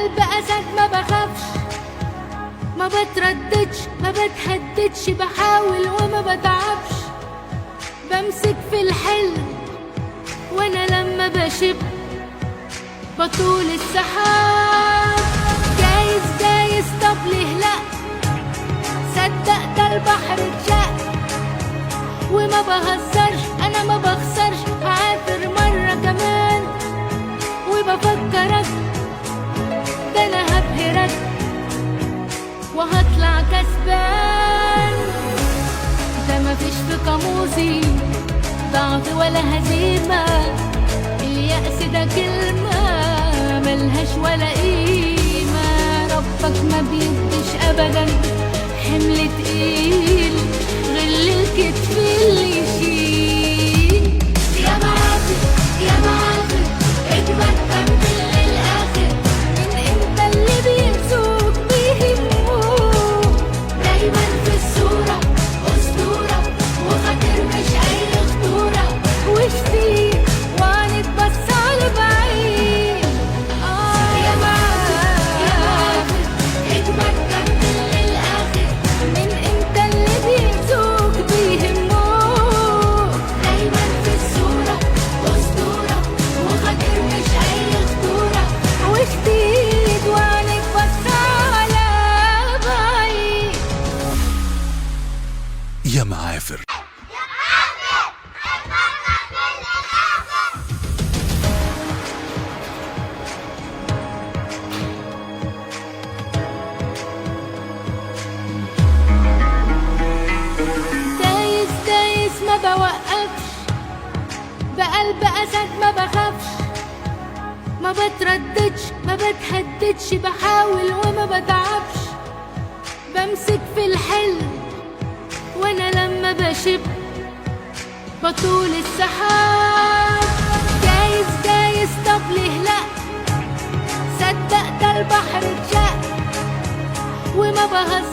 بقلب أسد ما بخافش، ما بترددش، ما بتهددش، بحاول وما بتعبش، بمسك في الحلم وانا لما بشب بطول السحاب. جايز جايز طب ليه لأ، صدق ده البحر اتشق، وما بهزرش انا ما بخسرش، هعافر مرة كمان وبفكرك، ده انا هبهرك وهطلع كسبان. ده مفيش في قاموسي ضعف ولا هزيمة، اليأس ده كلمة ملهاش ولا قيمة. ربك ما بيديش أبدا حمل تقيل غل الكتف اللي يشيل. يا معافر يا معافر اجمد كمل للآخر، من انت اللي بينسوك بيهموك، دايما في الصورة أسطورة وخاطر مش أي خطورة، وشتيك وعنك بص على بعيد. يا معافر يا معافر اجمد كمل للآخر، من انت اللي بينسوك بيهموك، دايما في الصورة أسطورة وخاطر مش أي خطورة، وشتيك وعنك بص على بعيد. يا معافر. دايس دايس ما بوقفش، بقلب أسد ما بخافش، ما بترددش، ما بتهددش، بحاول وما بتعبش، بمسك في الحلم وانا لما بشب بطول السحاب. جايز جايز طب ليه لأ، صدق ده البحر اتشق، وما بهزرش